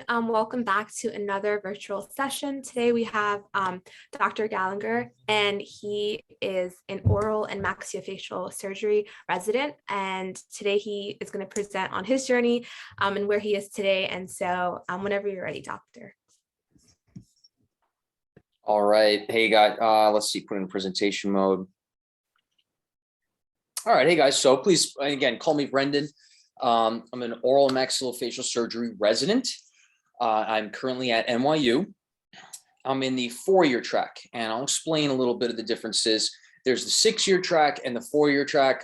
Welcome back to another virtual session. Today we have Dr. Gallagher, and he is an oral and maxillofacial surgery resident. And today he is going to present on his journey and where he is today. And so whenever you're ready, doctor. All right. Hey, guys. Let's see, put in presentation mode. All right. Hey, guys. So please, again, call me Brendan. I'm an oral and maxillofacial surgery resident. I'm currently at NYU. I'm in the 4-year track, and I'll explain a little bit of the differences. There's the 6-year track and the 4-year track.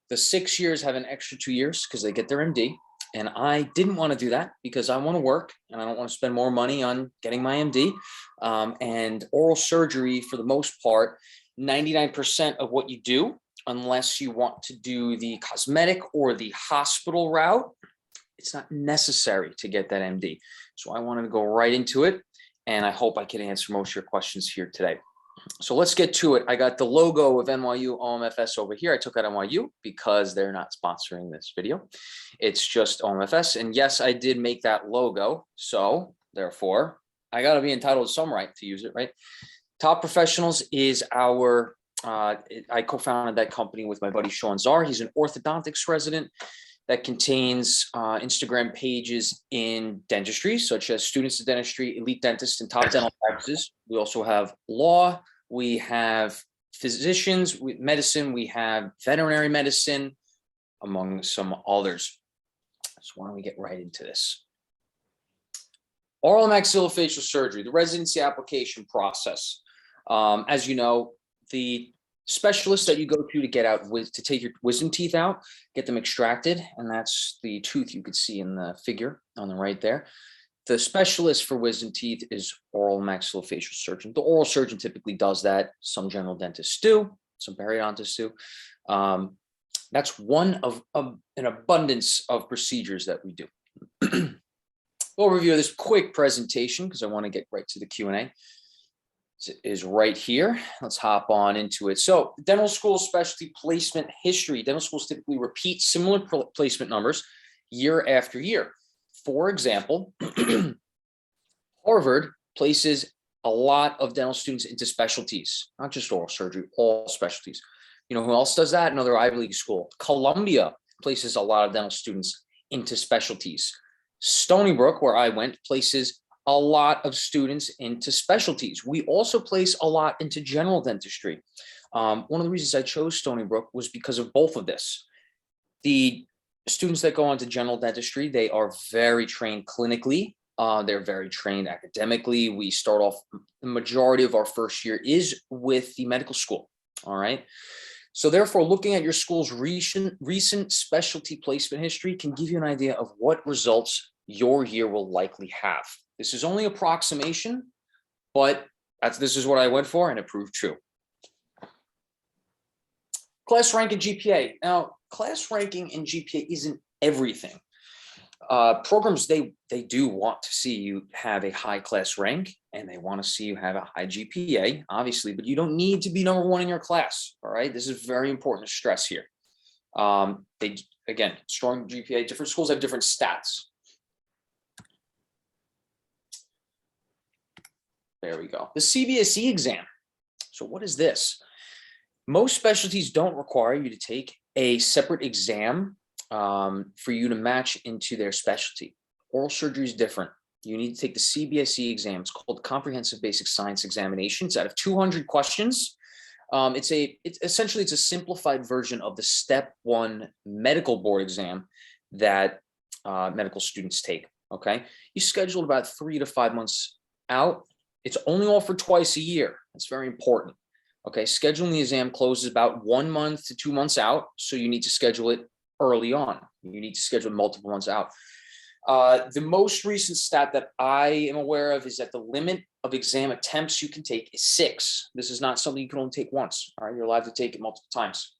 The 6 years have an extra 2 years because they get their MD. And I didn't want to do that because I want to work and I don't want to spend more money on getting my MD. And oral surgery, for the most part, 99% of what you do, unless you want to do the cosmetic or the hospital route, it's not necessary to get that MD. So I wanted to go right into it, and I hope I can answer most of your questions here today. So let's get to it. I got the logo of NYU omfs over here. I took out NYU because they're not sponsoring this video. It's just omfs. And yes, I did make that logo. So therefore, I got to be entitled to some right to use it, right? Top Professionals is our, I co-founded that company with my buddy Sean Czar. He's an orthodontics resident that contains Instagram pages in dentistry, such as Students of Dentistry, Elite Dentists, and Top Dental Practices. We also have law, we have physicians, medicine, we have veterinary medicine, among some others. So why don't we get right into this? Oral and maxillofacial surgery, the residency application process. As you know, the specialist that you go to get out to take your wisdom teeth out, get them extracted, and that's the tooth you could see in the figure on the right there. The specialist for wisdom teeth is oral maxillofacial surgeon. The oral surgeon typically does that. Some general dentists do, some periodontists do. That's one of an abundance of procedures that we do. Overview of this quick presentation, because I want to get right to the Q&A. Is right here. Let's hop on into it. So dental school specialty placement history. Dental schools typically repeat similar placement numbers year after year. For example, Harvard places a lot of dental students into specialties, not just oral surgery, all specialties. You know who else does that? Another Ivy League school. Columbia places a lot of dental students into specialties. Stony Brook, where I went, places a lot of students into specialties. We also place a lot into general dentistry. One of the reasons I chose Stony Brook was because of both of this. The students that go on to general dentistry, they are very trained clinically. They're very trained academically. We start off, the majority of our first year is with the medical school, all right? So therefore, looking at your school's recent specialty placement history can give you an idea of what results your year will likely have. This is only approximation, but this is what I went for, and it proved true. Class rank and GPA. Now, class ranking and GPA isn't everything. Programs, they do want to see you have a high class rank, and they want to see you have a high GPA, obviously, but you don't need to be #1 in your class, all right? This is very important to stress here. Again, strong GPA, different schools have different stats. There we go. The CBSE exam. So what is this? Most specialties don't require you to take a separate exam for you to match into their specialty. Oral surgery is different. You need to take the CBSE exam. It's called Comprehensive Basic Science Examination. It's out of 200 questions. Essentially it's a simplified version of the Step 1 medical board exam that medical students take. Okay, you schedule about 3 to 5 months out. It's only offered twice a year. That's very important. Okay, scheduling the exam closes about 1 month to 2 months out, so you need to schedule it early on. You need to schedule multiple months out. The most recent stat that I am aware of is that the limit of exam attempts you can take is 6. This is not something you can only take once. All right, you're allowed to take it multiple times.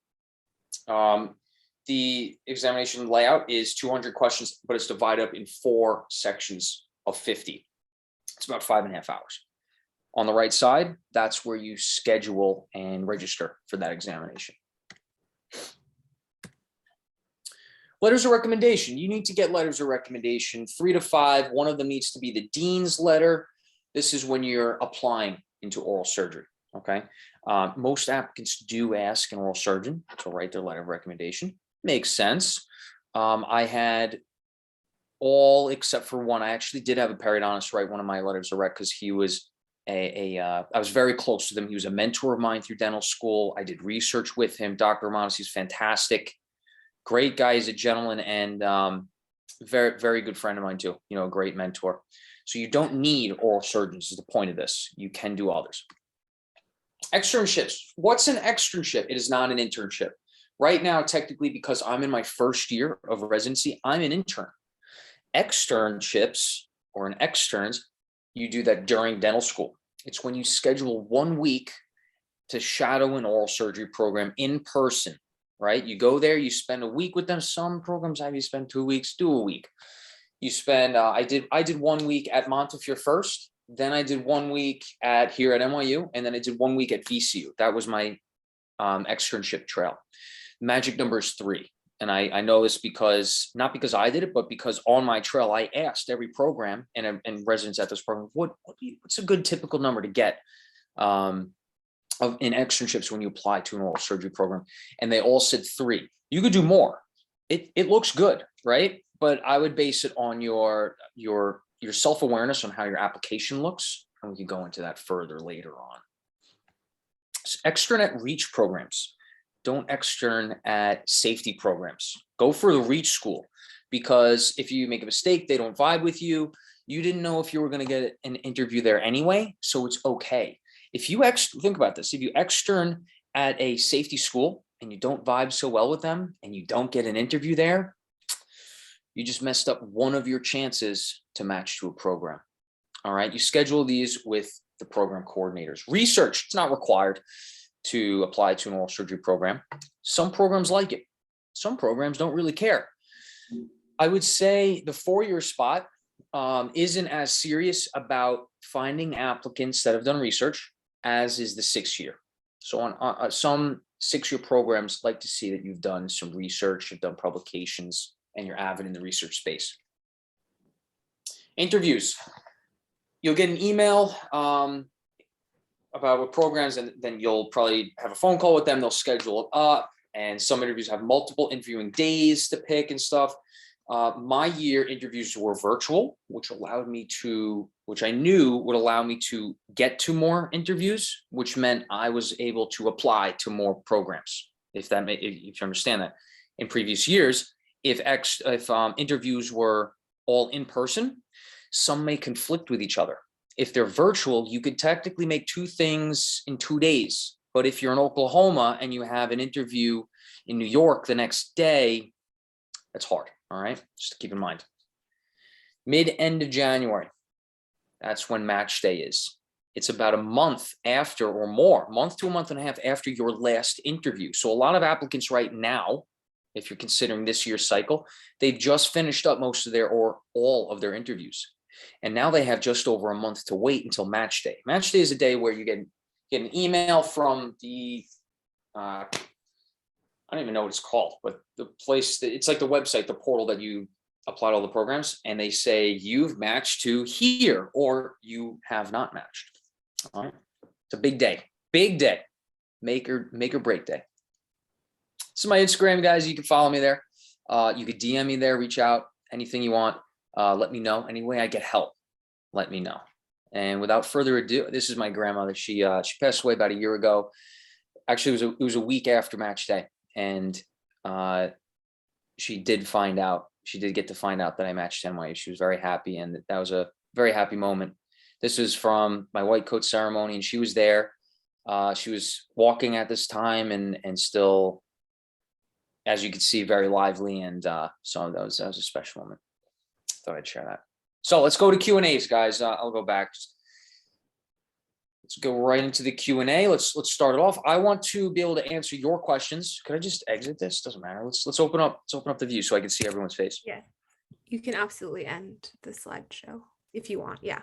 The examination layout is 200 questions, but it's divided up in 4 sections of 50. It's about 5.5 hours. On the right side, that's where you schedule and register for that examination. Letters of recommendation. You need to get letters of recommendation, 3 to 5. One of them needs to be the dean's letter. This is when you're applying into oral surgery. Okay. Most applicants do ask an oral surgeon to write their letter of recommendation. Makes sense. I had all except for one. I actually did have a periodontist write one of my letters of rec because he was I was very close to him. He was a mentor of mine through dental school. I did research with him. Dr. Romanos, he's fantastic. Great guy. He's a gentleman and very, very good friend of mine too. You know, a great mentor. So you don't need oral surgeons is the point of this. You can do others. Externships. What's an externship? It is not an internship. Right now, technically, because I'm in my first year of residency, I'm an intern. Externships or an externs, you do that during dental school. It's when you schedule 1 week to shadow an oral surgery program in person, right? You go there, you spend a week with them. Some programs have you spend 2 weeks, do a week. You spend, I did 1 week at Montefiore first, then I did 1 week here at NYU, and then I did 1 week at VCU. That was my externship trail. Magic number is 3. And I know this because, not because I did it, but because on my trail, I asked every program and residents at this program, what's a good typical number to get in externships when you apply to an oral surgery program? And they all said 3. You could do more. It looks good, right? But I would base it on your self-awareness on how your application looks. And we can go into that further later on. Extern at reach programs. Don't extern at safety programs. Go for the reach school, because if you make a mistake, they don't vibe with you. You didn't know if you were going to get an interview there anyway, so it's okay. If you think about this, if you extern at a safety school and you don't vibe so well with them and you don't get an interview there, you just messed up one of your chances to match to a program. All right, you schedule these with the program coordinators. Research, it's not required to apply to an oral surgery program. Some programs like it. Some programs don't really care. I would say the 4-year spot isn't as serious about finding applicants that have done research as is the 6-year. So on some 6-year programs like to see that you've done some research, you've done publications, and you're avid in the research space. Interviews. You'll get an email about what programs, and then you'll probably have a phone call with them. They'll schedule it up, and some interviews have multiple interviewing days to pick and stuff. My year interviews were virtual, which I knew would allow me to get to more interviews, which meant I was able to apply to more programs. If you understand that. In previous years, if interviews were all in person, some may conflict with each other. If they're virtual, you could technically make 2 things in 2 days. But if you're in Oklahoma and you have an interview in New York the next day, that's hard. All right, just keep in mind. End of January, that's when match day is. It's about a month after or more, month to a month and a half after your last interview. So a lot of applicants right now, if you're considering this year's cycle, they've just finished up most of or all of their interviews. And now they have just over a month to wait until match day. Match day is a day where you get an email from the, I don't even know what it's called, but the place, it's like the website, the portal that you apply to all the programs, and they say you've matched to here or you have not matched. All right. It's a big day, make or break day. This is my Instagram, guys. You can follow me there. You could DM me there, reach out, anything you want. Let me know. Any way I get help, let me know. And without further ado, this is my grandmother. She passed away about a year ago. Actually, it was a week after match day, and she did find out. She did get to find out that I matched NYU. She was very happy, and that was a very happy moment. This was from my white coat ceremony, and she was there. She was walking at this time, and still, as you could see, very lively. And so that was a special moment. Thought I'd share that. So let's go to Q&As, guys. I'll go back. Let's go right into the Q&A. Let's start it off. I want to be able to answer your questions. Could I just exit this? Doesn't matter. Let's open up the view so I can see everyone's face. Yeah, you can absolutely end the slideshow if you want. Yeah.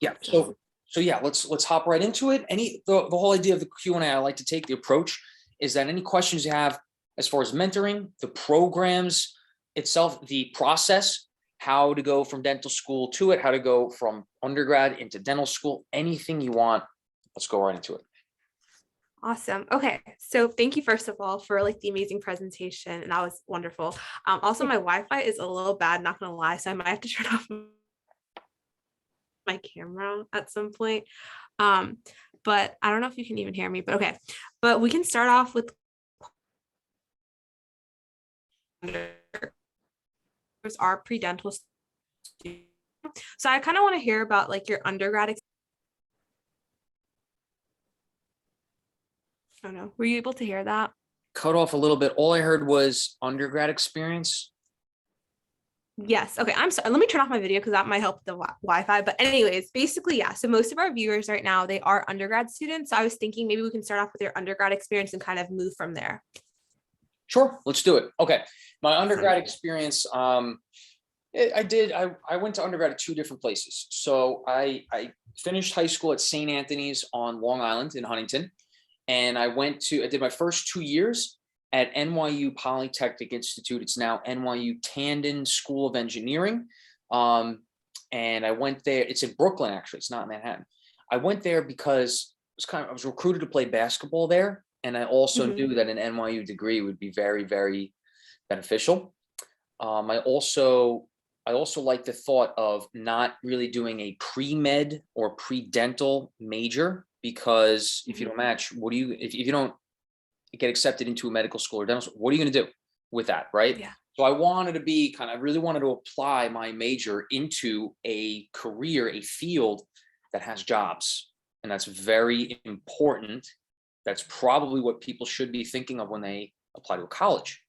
Yeah. So yeah, let's hop right into it. The whole idea of the Q&A, I like to take the approach is that any questions you have, as far as mentoring, the programs itself, the process, how to go from dental school to it, how to go from undergrad into dental school, anything you want, let's go right into it. Awesome. Okay. So thank you, first of all, for like the amazing presentation. And that was wonderful. Also, my Wi-Fi is a little bad, not gonna lie. So I might have to turn off my camera at some point. But I don't know if you can even hear me, but okay. But we can start off with our pre-dental students. So I kind of want to hear about like your undergrad. Oh no, were you able to hear that? Cut off a little bit. All I heard was undergrad experience. Yes. Okay. I'm sorry. Let me turn off my video because that might help the Wi-Fi. But anyways, basically, yeah. So most of our viewers right now, they are undergrad students. So I was thinking maybe we can start off with your undergrad experience and kind of move from there. Sure, let's do it. Okay, my undergrad experience. I went to undergrad at 2 different places. So I finished high school at St. Anthony's on Long Island in Huntington, and I did my first 2 years at NYU Polytechnic Institute. It's now NYU Tandon School of Engineering. And I went there. It's in Brooklyn, actually. It's not Manhattan. I went there because I was recruited to play basketball there. And I also knew that an NYU degree would be very, very beneficial. I also like the thought of not really doing a pre-med or pre-dental major, because if you don't match, if you don't get accepted into a medical school or dental school, what are you going to do with that, right? Yeah. So I really wanted to apply my major into a career, a field that has jobs, and that's very important. That's probably what people should be thinking of when they apply to a college.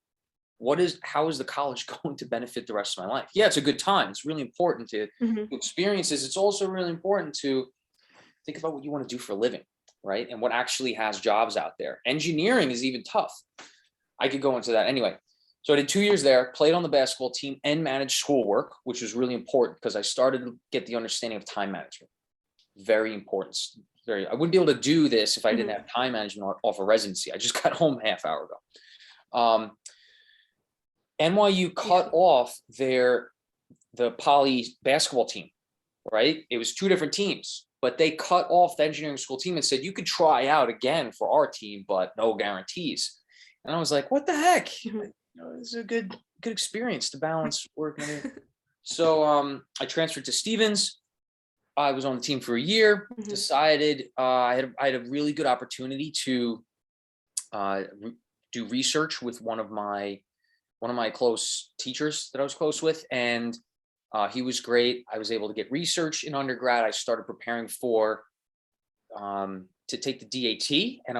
How is the college going to benefit the rest of my life? Yeah, it's a good time. It's really important to experience this. It's also really important to think about what you want to do for a living, right? And what actually has jobs out there. Engineering is even tough. I could go into that anyway. So I did 2 years there, played on the basketball team and managed schoolwork, which was really important because I started to get the understanding of time management. Very important. I wouldn't be able to do this if I didn't have time management off a residency. I just got home half hour ago. NYU cut off the poly basketball team, right? It was 2 different teams, but they cut off the engineering school team and said, you could try out again for our team, but no guarantees. And I was like, what the heck? This is a good experience to balance work. So I transferred to Stevens. I was on the team for a year, decided I had a really good opportunity to do research with one of my close teachers that I was close with. And he was great. I was able to get research in undergrad. I started preparing to take the DAT. And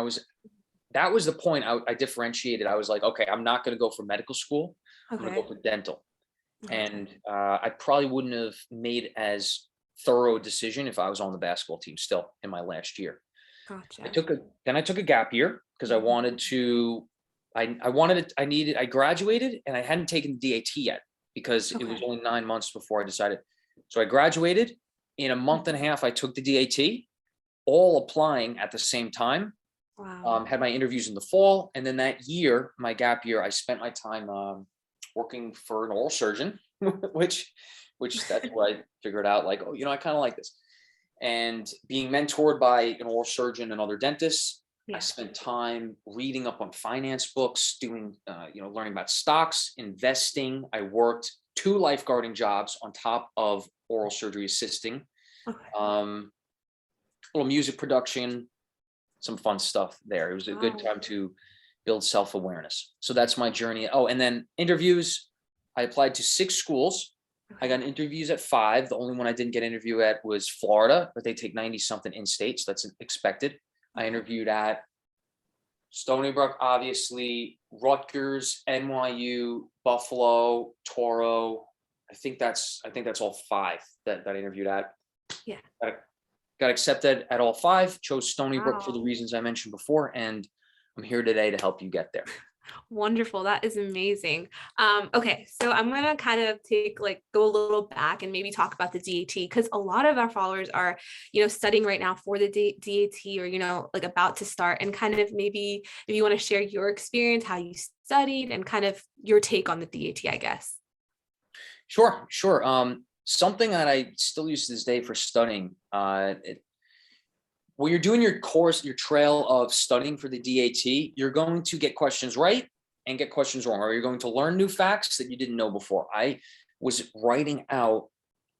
that was the point I differentiated. I was like, okay, I'm not going to go for medical school. I'm going to go for dental. And I probably wouldn't have made as thorough decision if I was on the basketball team still in my last year. Gotcha. I took a gap year because I wanted to, I graduated and I hadn't taken the DAT yet because it was only 9 months before I decided. So I graduated. In a month and a half, I took the DAT, all applying at the same time. Wow. Had my interviews in the fall. And then that year, my gap year, I spent my time working for an oral surgeon, which that's what I figured out, like, oh, I kind of like this. And being mentored by an oral surgeon and other dentists, I spent time reading up on finance books, doing, learning about stocks, investing. I worked 2 lifeguarding jobs on top of oral surgery assisting, little music production, some fun stuff there. It was a good time to build self-awareness. So that's my journey. Oh, and then interviews. I applied to 6 schools. I got interviews at 5. The only one I didn't get an interview at was Florida, but they take 90 something in state. So that's expected. I interviewed at Stony Brook, obviously, Rutgers, NYU, Buffalo, Toro. I think that's all 5 that I interviewed at. Yeah. Got accepted at all 5, chose Stony Brook for the reasons I mentioned before. And I'm here today to help you get there. Wonderful. That is amazing. Okay, so I'm gonna kind of go a little back and maybe talk about the DAT because a lot of our followers are, studying right now for the DAT or, like about to start and kind of maybe if you want to share your experience, how you studied and kind of your take on the DAT, I guess. Sure, sure. Something that I still use to this day for studying, when you're doing your course, your trail of studying for the DAT, you're going to get questions right and get questions wrong, or you're going to learn new facts that you didn't know before. I was writing out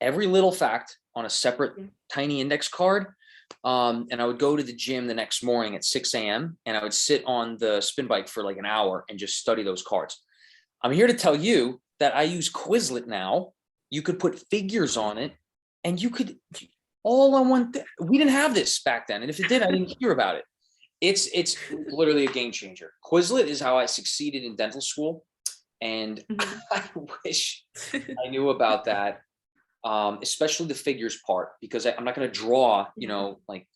every little fact on a separate tiny index card. And I would go to the gym the next morning at 6 a.m. and I would sit on the spin bike for like an hour and just study those cards. I'm here to tell you that I use Quizlet now. You could put figures on it and you could all on one thing. We didn't have this back then. And if it did, I didn't hear about it. It's literally a game changer. Quizlet is how I succeeded in dental school. And I wish I knew about that, especially the figures part, because I'm not going to draw, like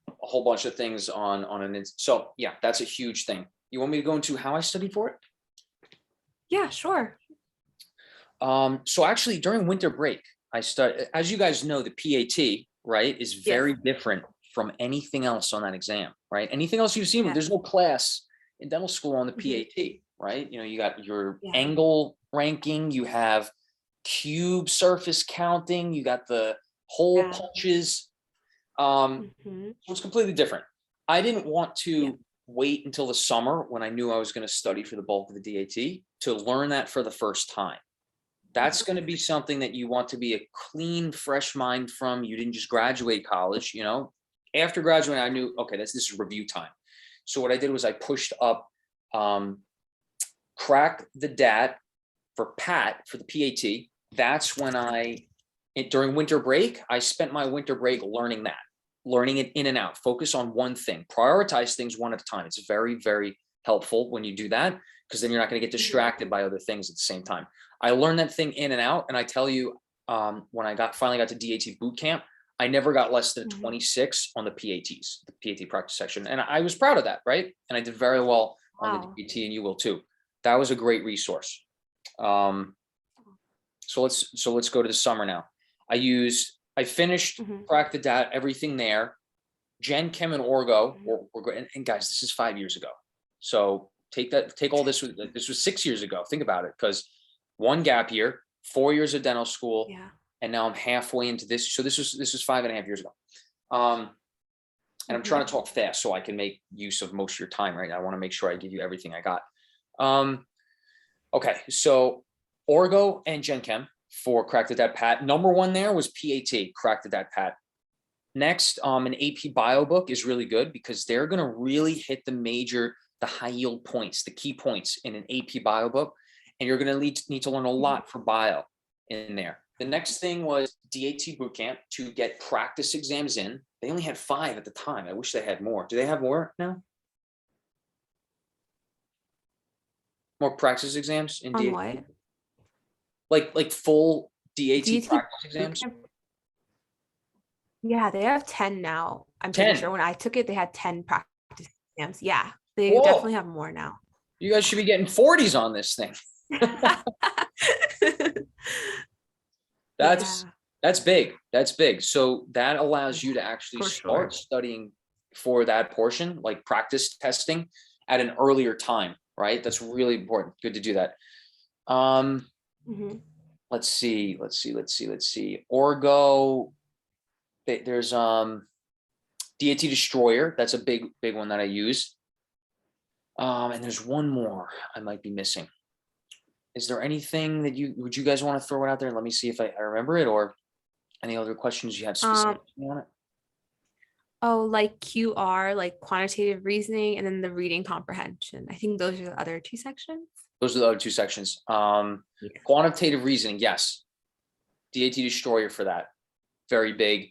a whole bunch of things on an. So yeah, that's a huge thing. You want me to go into how I studied for it? Yeah, sure. So actually during winter break, I studied, as you guys know, the PAT, right, is very different from anything else on that exam, right? Anything else you've seen, there's no class in dental school on the PAT, right? You got your angle ranking, you have cube surface counting, you got the hole punches. So it's completely different. I didn't want to wait until the summer when I knew I was going to study for the bulk of the DAT to learn that for the first time. That's going to be something that you want to be a clean, fresh mind from. You didn't just graduate college, After graduating, I knew, okay, this is review time. So what I did was I pushed up, crack the DAT for PAT, for the PAT. That's when during winter break, I spent my winter break learning it in and out, focus on one thing, prioritize things one at a time. It's very, very helpful when you do that, because then you're not going to get distracted by other things at the same time. I learned that thing in and out. And I tell you, when I finally got to DAT boot camp, I never got less than 26 on the PATs, the PAT practice section. And I was proud of that, right? And I did very well on the DAT, and you will too. That was a great resource. So let's go to the summer now. I finished crack the DAT, everything there. Gen Chem and Orgo were good. And guys, this is 5 years ago. So take all this. This was 6 years ago. Think about it, because one gap year, 4 years of dental school, and now I'm halfway into this. So this was 5.5 years ago. And I'm trying to talk fast so I can make use of most of your time, right? I want to make sure I give you everything I got. Okay, so Orgo and Gen Chem for Crack the Dat Pat. Number one there was PAT, Crack the Dat Pat. Next, an AP Bio book is really good because they're going to really hit the high yield points, the key points in an AP Bio book. And you're going to need to learn a lot for bio in there. The next thing was DAT bootcamp to get practice exams in. They only had 5 at the time. I wish they had more. Do they have more now? More practice exams in DAT? What? Like full DAT practice exams? Yeah, they have 10 now. I'm 10. pretty sure when I took it, they had 10 practice exams. Yeah, they Whoa. definitely have more now. You guys should be getting 40s on this thing. That's big. That's big. So that allows you to actually start studying for that portion, like practice testing at an earlier time, right? That's really important. Good to do that. Let's see. Orgo. There's DAT Destroyer. That's a big one that I use. And there's one more I might be missing. Is there anything that would you guys want to throw it out there? Let me see if I remember it, or any other questions you have specifically on it? Oh, like QR, like quantitative reasoning, and then the reading comprehension. I think those are the other 2 sections. Those are the other 2 sections. Quantitative reasoning, yes. DAT Destroyer for that. Very big.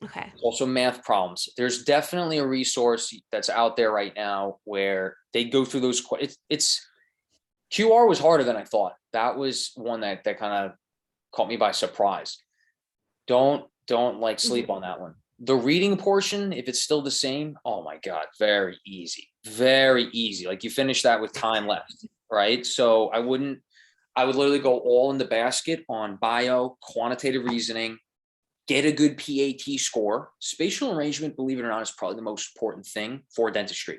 Okay. Also math problems. There's definitely a resource that's out there right now where they go through those. It's QR was harder than I thought. That was one that kind of caught me by surprise. Don't sleep on that one. The reading portion, if it's still the same, oh my God, very easy. very easy. Like you finish that with time left, right? So I would literally go all in the basket on bio, quantitative reasoning, get a good PAT score. Spatial arrangement, believe it or not, is probably the most important thing for dentistry,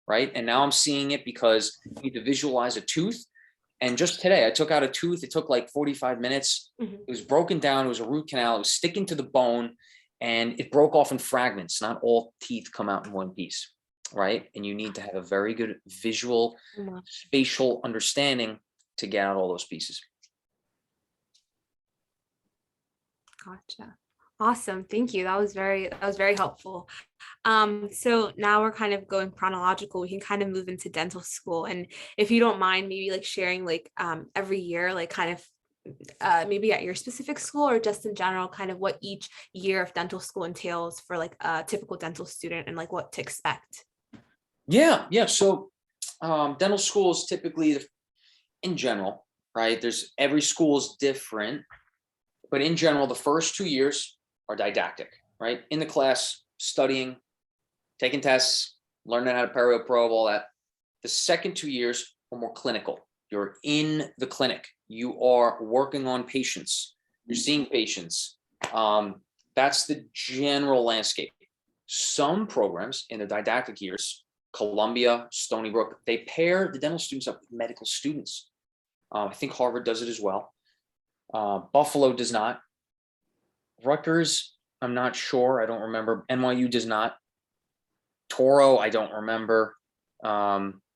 right? And now I'm seeing it because you need to visualize a tooth. And just today, I took out a tooth. It took like 45 minutes. Mhm. It was broken down. It was a root canal. It was sticking to the bone, and it broke off in fragments. Not all teeth come out in one piece, right? And you need to have a very good visual, Wow. spatial understanding to get out all those pieces. Gotcha. Awesome. Thank you. That was very helpful. So now we're kind of going chronological. We can kind of move into dental school. And if you don't mind, maybe like sharing like every year, like kind of maybe at your specific school or just in general, kind of what each year of dental school entails for like a typical dental student and like what to expect. Yeah. So dental school is typically, in general, right? Every school is different, but in general, the first 2 years are didactic, right? In the class, studying, taking tests, learning how to perio probe, all that. The second 2 years are more clinical. You're in the clinic. You are working on patients. You're seeing patients. That's the general landscape. Some programs in the didactic years, Columbia, Stony Brook, they pair the dental students up with medical students. I think Harvard does it as well. Buffalo does not. Rutgers, I'm not sure. I don't remember. NYU does not. Toro, I don't remember.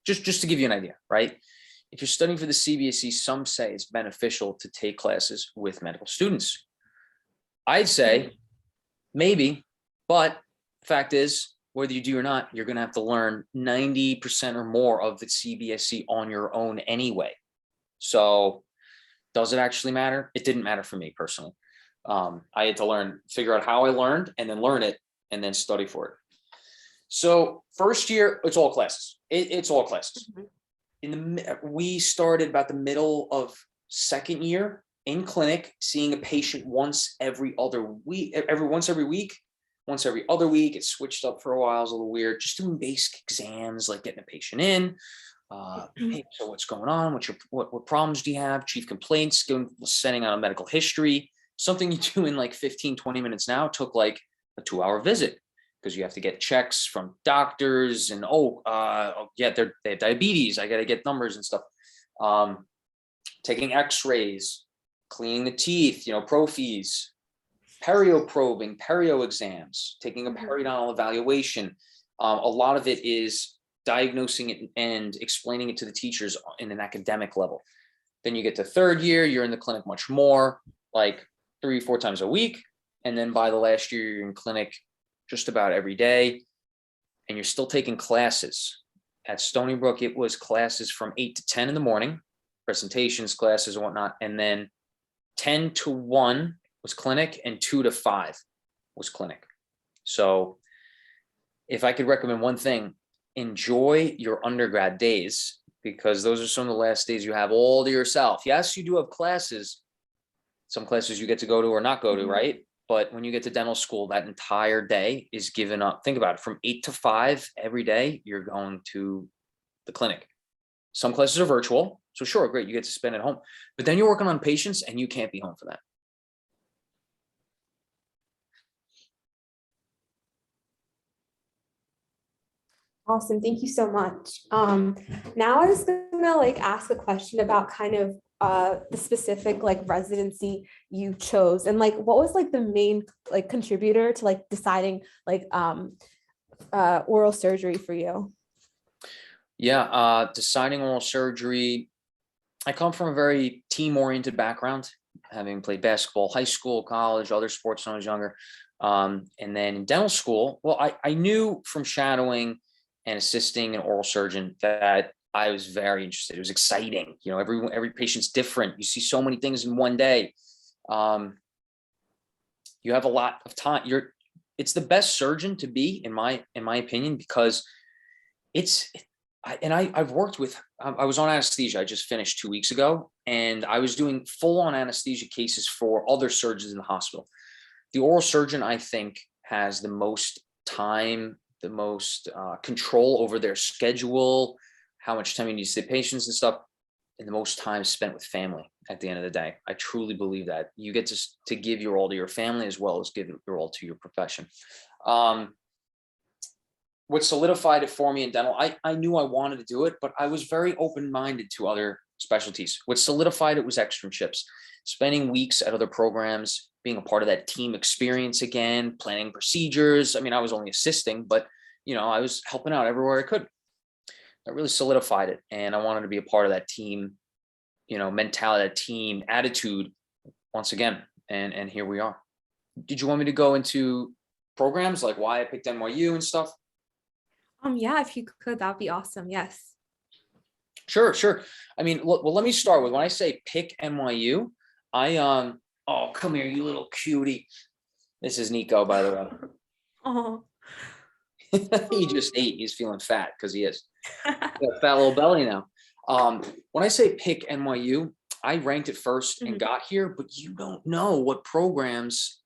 Just to give you an idea, right? If you're studying for the CBSE, some say it's beneficial to take classes with medical students. I'd say maybe, but the fact is, whether you do or not, you're going to have to learn 90% or more of the CBSE on your own anyway. So does it actually matter? It didn't matter for me personally. I had to figure out how I learned and then learn it and then study for it. So first year, it's all classes. It's all classes. We started about the middle of second year in clinic, seeing a patient once every other week, once every other week. It switched up for a while. It was a little weird. Just doing basic exams, like getting a patient in. Hey, so what's going on? What problems do you have? Chief complaints, sending out a medical history. Something you do in like 15, 20 minutes now took like a 2-hour visit because you have to get checks from doctors and they have diabetes. I got to get numbers and stuff. Taking x-rays, cleaning the teeth, prophies, perio probing, perio exams, taking a periodontal evaluation. A lot of it is diagnosing it and explaining it to the teachers in an academic level. Then you get to third year, you're in the clinic much more, like 3-4 times a week. And then by the last year, you're in clinic just about every day. And you're still taking classes. At Stony Brook, it was classes from 8 to 10 in the morning, presentations, classes, and whatnot. And then 10 to 1 was clinic and 2 to 5 was clinic. So if I could recommend one thing, enjoy your undergrad days, because those are some of the last days you have all to yourself. Yes, you do have classes. Some classes you get to go to or not go to, right? But when you get to dental school, that entire day is given up. Think about it. From 8 to 5 every day, you're going to the clinic. Some classes are virtual. So sure, great. You get to spend it at home. But then you're working on patients and you can't be home for that. Awesome. Thank you so much. Now I was gonna like ask a question about kind of the specific like residency you chose and like what was like the main like contributor to like deciding like oral surgery for you? Yeah, deciding oral surgery. I come from a very team-oriented background, having played basketball, high school, college, other sports when I was younger. And then in dental school, well, I knew from shadowing and assisting an oral surgeon that I was very interested. It was exciting. Every patient's different. You see so many things in one day. You have a lot of time. It's the best surgeon to be, in my opinion, because I've worked with, I was on anesthesia. I just finished 2 weeks ago, and I was doing full on anesthesia cases for other surgeons in the hospital. The oral surgeon, I think, has the most time the most control over their schedule, how much time you need to see patients and stuff, and the most time spent with family at the end of the day. I truly believe that you get to give your all to your family as well as give your all to your profession. What solidified it for me in dental, I knew I wanted to do it, but I was very open-minded to other specialties. What solidified it was externships, spending weeks at other programs, being a part of that team experience again, planning procedures. I mean, I was only assisting, but I was helping out everywhere I could. That really solidified it. And I wanted to be a part of that team, mentality, that team attitude once again. And here we are. Did you want me to go into programs like why I picked NYU and stuff? Yeah, if you could, that'd be awesome. Yes. Sure. I mean, well, let me start with when I say pick NYU, oh, come here, you little cutie. This is Nico, by the way. Oh. He just ate. He's feeling fat because he is. Got a fat little belly now. When I say pick NYU, I ranked it first and got here, but you don't know what programs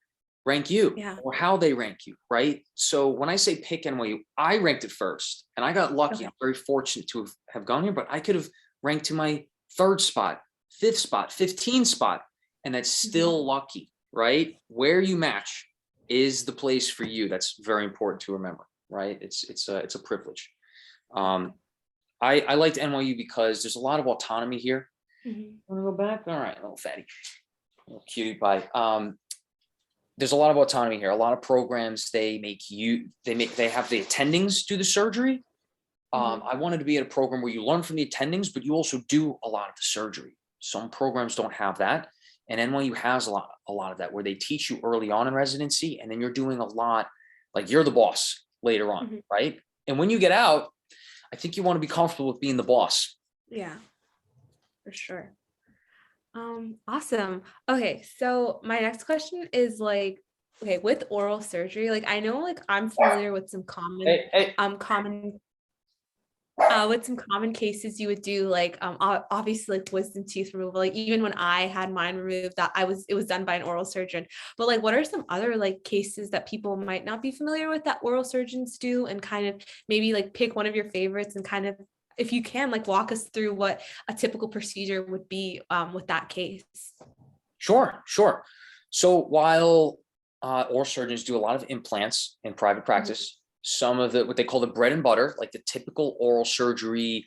rank you or how they rank you, right? So when I say pick NYU, I ranked it first and I got lucky. I'm very fortunate to have gone here, but I could have ranked to my 3rd spot, 5th spot, 15 spot, and that's still lucky, right? Where you match is the place for you. That's very important to remember, right? It's a privilege. I liked NYU because there's a lot of autonomy here. Want to go back? All right, little fatty, little cutie pie. There's a lot of autonomy here. A lot of programs, they have the attendings do the surgery. I wanted to be at a program where you learn from the attendings, but you also do a lot of the surgery. Some programs don't have that. And NYU has a lot of that, where they teach you early on in residency, and then you're doing a lot, like you're the boss later on, right? And when you get out, I think you want to be comfortable with being the boss. Yeah, for sure. Awesome. Okay, so my next question is with oral surgery, I know I'm familiar with some common with some common cases you would do, obviously wisdom tooth removal. Even when I had mine removed, it was done by an oral surgeon. But what are some other cases that people might not be familiar with that oral surgeons do, and kind of maybe pick one of your favorites and kind of, if you can, walk us through what a typical procedure would be with that case. Sure. So while oral surgeons do a lot of implants in private practice, some of what they call the bread and butter, like the typical oral surgery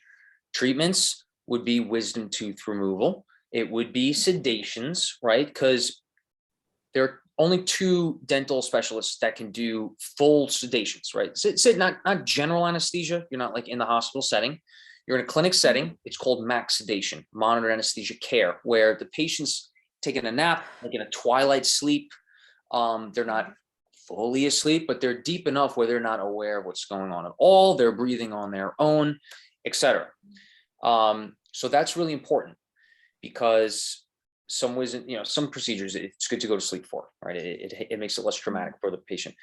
treatments, would be wisdom tooth removal. It would be sedations, right? Because there are only 2 dental specialists that can do full sedations, right? So not general anesthesia. You're not in the hospital setting. You're in a clinic setting. It's called max sedation, monitored anesthesia care, where the patient's taking a nap, in a twilight sleep. They're not fully asleep, but they're deep enough where they're not aware of what's going on at all. They're breathing on their own, etc. So that's really important, because some procedures it's good to go to sleep for, right? It makes it less traumatic for the patient.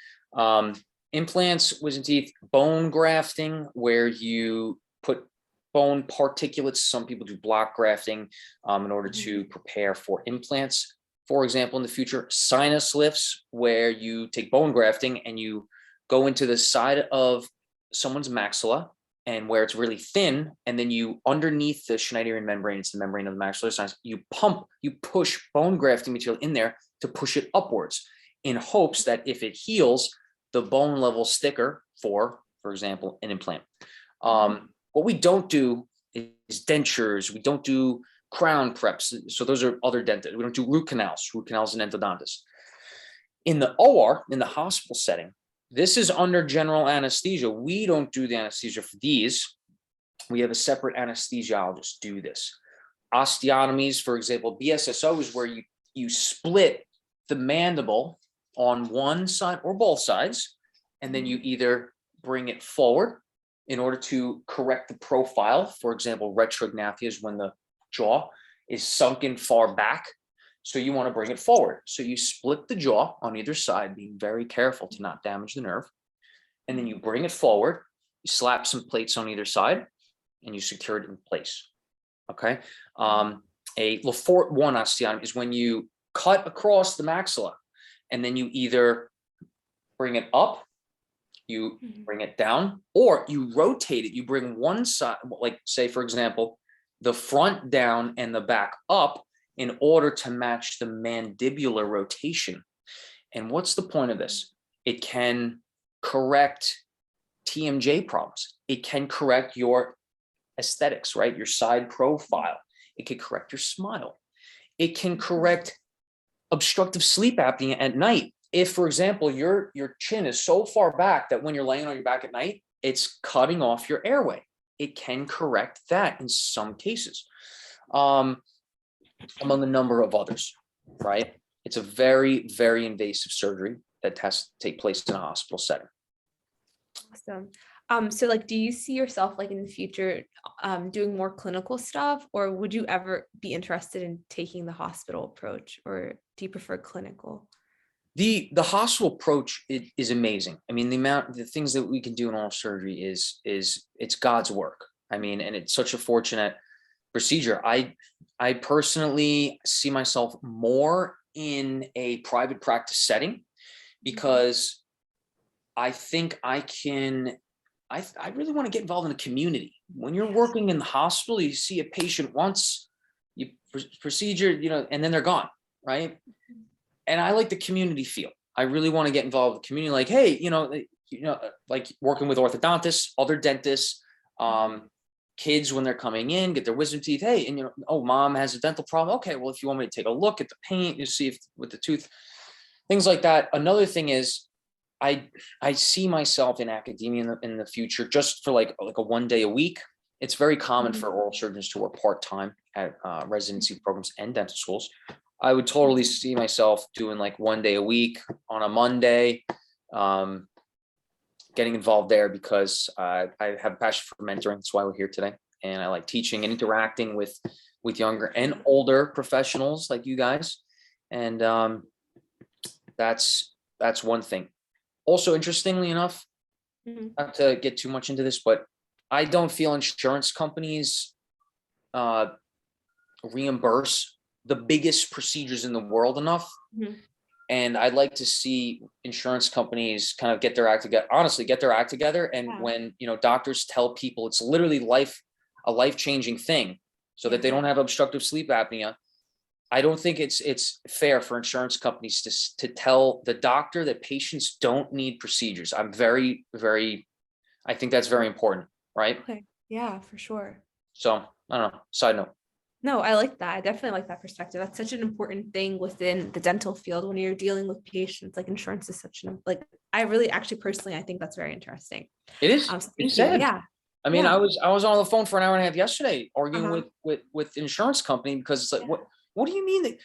Implants, wisdom teeth, bone grafting, where you put bone particulates. Some people do block grafting in order to prepare for implants. For example, in the future, sinus lifts, where you take bone grafting and you go into the side of someone's maxilla, and where it's really thin, and then you, underneath the Schneiderian membrane, it's the membrane of the maxillary sinus, you push bone grafting material in there to push it upwards, in hopes that if it heals, the bone level thicker for example, an implant. What we don't do is dentures. We don't do crown preps. So those are other dentists. We don't do root canals and endodontists. In the OR, in the hospital setting, this is under general anesthesia. We don't do the anesthesia for these. We have a separate anesthesiologist do this. Osteotomies, for example, BSSO is where you split the mandible on one side or both sides, and then you either bring it forward in order to correct the profile. For example, retrognathia is when the jaw is sunken far back. So you want to bring it forward. So you split the jaw on either side, being very careful to not damage the nerve. And then you bring it forward, you slap some plates on either side, and you secure it in place. Okay. A Lefort 1 osteotomy is when you cut across the maxilla, and then you either bring it up, You Mhm. bring it down, or you rotate it. You bring one side, like say, for example, the front down and the back up in order to match the mandibular rotation. And what's the point of this? It can correct TMJ problems. It can correct your aesthetics, right? Your side profile. It can correct your smile. It can correct obstructive sleep apnea at night. If, for example, your chin is so far back that when you're laying on your back at night, it's cutting off your airway. It can correct that in some cases, among a number of others, right? It's a very, very invasive surgery that has to take place in a hospital setting. Awesome. So like, do you see yourself like in the future doing more clinical stuff, or would you ever be interested in taking the hospital approach, or do you prefer clinical? The hospital approach is amazing. I mean, the things that we can do in oral surgery is it's God's work. I mean, and it's such a fortunate procedure. I personally see myself more in a private practice setting because I think I really want to get involved in the community. When you're working in the hospital, you see a patient once, you procedure, and then they're gone, right? And I like the community feel. I really want to get involved with the community. Like, hey, like working with orthodontists, other dentists, kids when they're coming in, get their wisdom teeth. Hey, and oh, mom has a dental problem. Okay, well, if you want me to take a look at the paint, you see if with the tooth, things like that. Another thing is, I see myself in academia in the future, just for like a 1 day a week. It's very common for oral surgeons to work part-time at residency programs and dental schools. I would totally see myself doing like 1 day a week on a Monday, getting involved there because I have a passion for mentoring. That's why we're here today. And I like teaching and interacting with younger and older professionals like you guys. And that's one thing. Also, interestingly enough, not to get too much into this, but I don't feel insurance companies reimburse the biggest procedures in the world enough. And I'd like to see insurance companies kind of get their act together, honestly, get their act together. And when, doctors tell people it's literally a life-changing thing so that they don't have obstructive sleep apnea, I don't think it's fair for insurance companies to tell the doctor that patients don't need procedures. I'm very, very, I think that's very important, right? Okay. Yeah, for sure. So I don't know, side note. No, I like that. I definitely like that perspective. That's such an important thing within the dental field when you're dealing with patients. Like insurance is such an I really actually personally I think that's very interesting. It is. So It's thank you. sad. Yeah. I mean, Yeah. I was on the phone for an hour and a half yesterday arguing with insurance company because it's like, what do you mean that?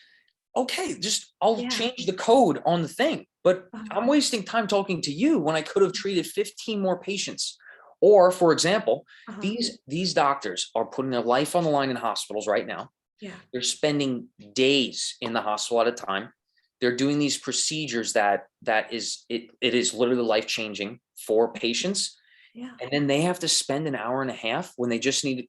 Okay, just I'll change the code on the thing, but I'm wasting time talking to you when I could have treated 15 more patients. Or, for example, these doctors are putting their life on the line in hospitals right now. Yeah. They're spending days in the hospital at a time. They're doing these procedures that it is literally life-changing for patients. Yeah. And then they have to spend an hour and a half when they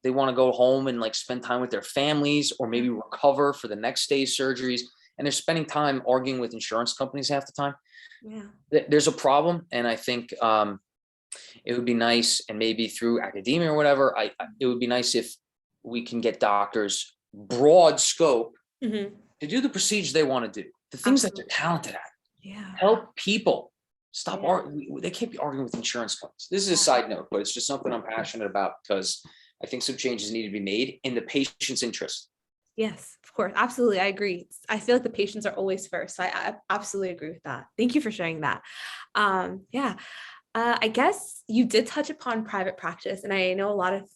want to go home and like spend time with their families or maybe recover for the next day's surgeries. And they're spending time arguing with insurance companies half the time. Yeah. There's a problem. And I think it would be nice, and maybe through academia or whatever, it would be nice if we can get doctors broad scope to do the procedures they want to do, the things that they're talented at. Yeah. Help people. Stop arguing. They can't be arguing with insurance companies. This is a side note, but it's just something I'm passionate about because I think some changes need to be made in the patient's interest. Yes, of course. Absolutely. I agree. I feel like the patients are always first. So I absolutely agree with that. Thank you for sharing that. Yeah. I guess you did touch upon private practice, and I know a lot of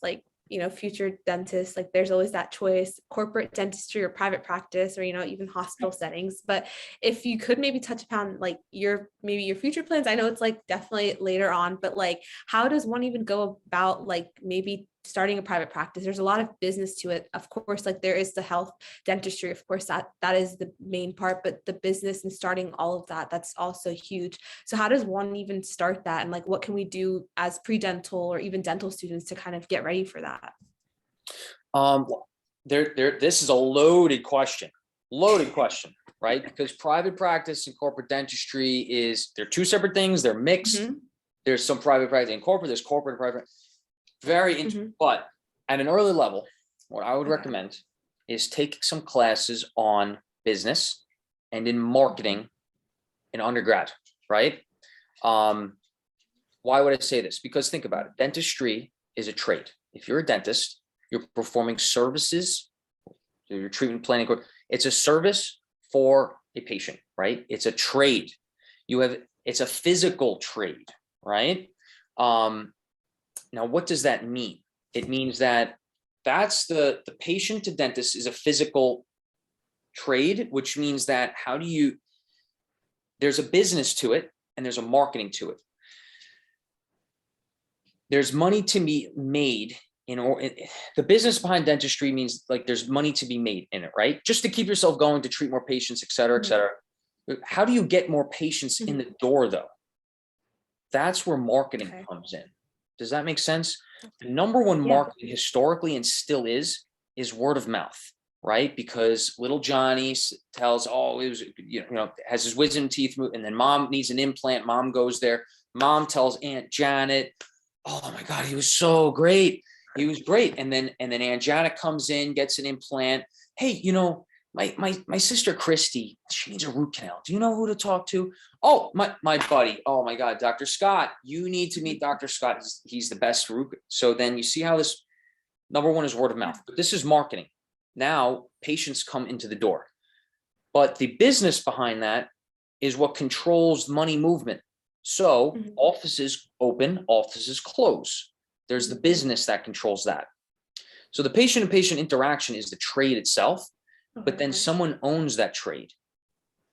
future dentists, like there's always that choice, corporate dentistry or private practice, or, even hospital settings. But if you could maybe touch upon like your future plans, I know it's like definitely later on, but like, how does one even go about like maybe starting a private practice? There's a lot of business to it. Of course, like there is the health dentistry, of course, that is the main part, but the business and starting all of that, that's also huge. So how does one even start that? And like, what can we do as pre-dental or even dental students to kind of get ready for that? This is a loaded question, right? Because private practice and corporate dentistry they're two separate things. They're mixed. There's some private practice and corporate, there's corporate and private. Very interesting. But at an early level, what I would recommend is take some classes on business and in marketing in undergrad, right? Why would I say this? Because think about it. Dentistry is a trade. If you're a dentist, you're performing services, your treatment planning. It's a service for a patient, right? It's a trade. It's a physical trade, right? Now, what does that mean? It means that that's the patient to dentist is a physical trade, which means that there's a business to it and there's a marketing to it. There's money to be made the business behind dentistry means like there's money to be made in it, right? Just to keep yourself going, to treat more patients, et cetera, et cetera. How do you get more patients in the door though? That's where marketing comes in. Does that make sense? The number one marketing historically and still is word of mouth, right? Because little Johnny tells, oh, it was, has his wisdom teeth moved, and then mom needs an implant. Mom goes there. Mom tells Aunt Janet, oh my God, he was so great. He was great. And then Aunt Janet comes in, gets an implant. Hey, my sister Christy, she needs a root canal. Do you know who to talk to? Oh, my buddy. Oh my God, Dr. Scott. You need to meet Dr. Scott. He's the best root. So then you see how this number one is word of mouth, but this is marketing. Now patients come into the door, but the business behind that is what controls money movement. So offices open, offices close. There's the business that controls that. So the patient and patient interaction is the trade itself, but then someone owns that trade.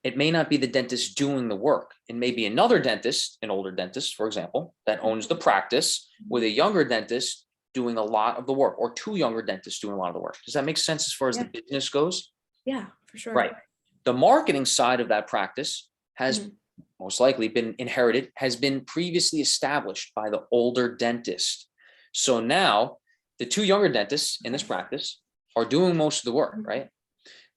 It may not be the dentist doing the work. It may be another dentist, an older dentist, for example, that owns the practice with a younger dentist doing a lot of the work, or two younger dentists doing a lot of the work. Does that make sense as far as the business goes? Yeah, for sure. Right. The marketing side of that practice has most likely been inherited, has been previously established by the older dentist. So now the two younger dentists in this practice are doing most of the work, right?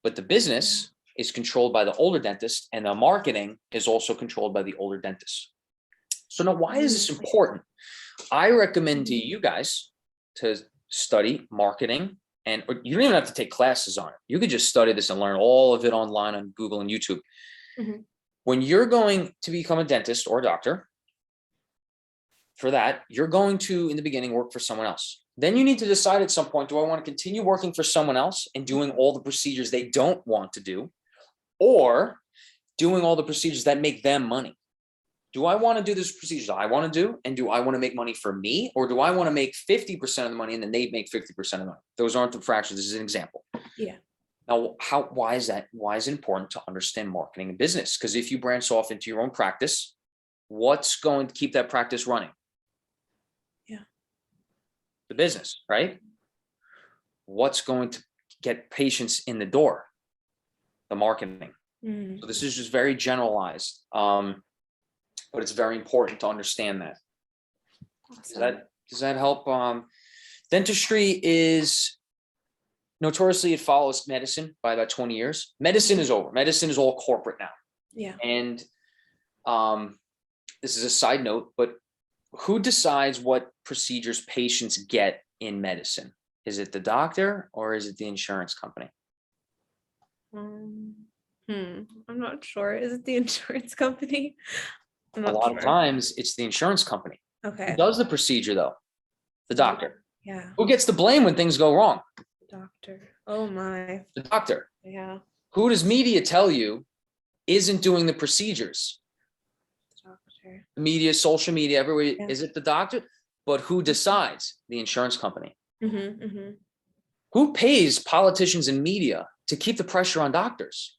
But the business is controlled by the older dentist, and the marketing is also controlled by the older dentist. So now, why is this important? I recommend to you guys to study marketing, and you don't even have to take classes on it. You could just study this and learn all of it online on Google and YouTube. When you're going to become a dentist or a doctor, for that, you're going to, in the beginning, work for someone else. Then you need to decide at some point, do I want to continue working for someone else and doing all the procedures they don't want to do, or doing all the procedures that make them money? Do I want to do this procedures I want to do, and do I want to make money for me, or do I want to make 50% of the money and then they make 50% of the money? Those aren't the fractions. This is an example. Yeah. Now, why is that? Why is it important to understand marketing and business? Because if you branch off into your own practice, what's going to keep that practice running? The business, right? What's going to get patients in the door? The marketing. So this is just very generalized, but it's very important to understand that. Awesome. Does that help? Dentistry is notoriously, it follows medicine by about 20 years. Medicine is over. Medicine is all corporate now. Yeah. And this is a side note, but who decides what procedures patients get in medicine? Is it the doctor or is it the insurance company? I'm not sure. Is it the insurance company? A lot of times it's the insurance company. Okay. Who does the procedure though? The doctor. Yeah. Who gets the blame when things go wrong? The doctor. Oh my. The doctor. Yeah. Who does media tell you isn't doing the procedures? The media, social media, everywhere. Yeah. Is it the doctor? But who decides? The insurance company. Who pays politicians and media to keep the pressure on doctors?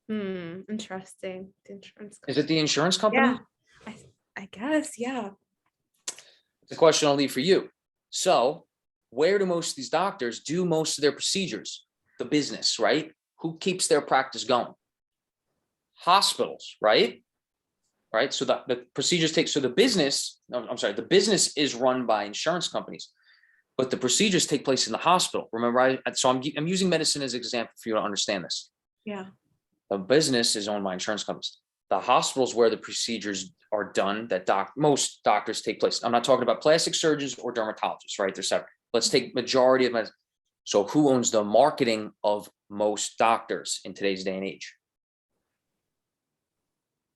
Interesting. The insurance company. Is it the insurance company? Yeah, I guess. Yeah. The question I'll leave for you. So where do most of these doctors do most of their procedures? The business, right? Who keeps their practice going? Hospitals, right? Right. So the procedures the business, the business is run by insurance companies, but the procedures take place in the hospital. Remember, I'm using medicine as an example for you to understand this. Yeah. The business is owned by insurance companies. the hospitals where the procedures are done that most doctors take place. I'm not talking about plastic surgeons or dermatologists, right? They're separate. Let's take majority of my. So who owns the marketing of most doctors in today's day and age?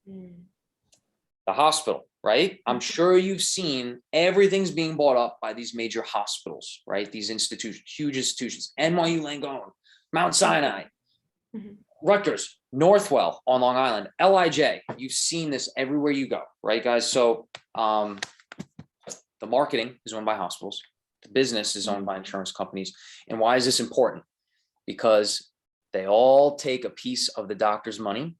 The hospital, right? I'm sure you've seen everything's being bought up by these major hospitals, right? These institutions, huge institutions, NYU Langone, Mount Sinai, Rutgers, Northwell on Long Island, LIJ. You've seen this everywhere you go, right, guys? So the marketing is owned by hospitals. The business is owned by insurance companies. And why is this important? Because they all take a piece of the doctor's money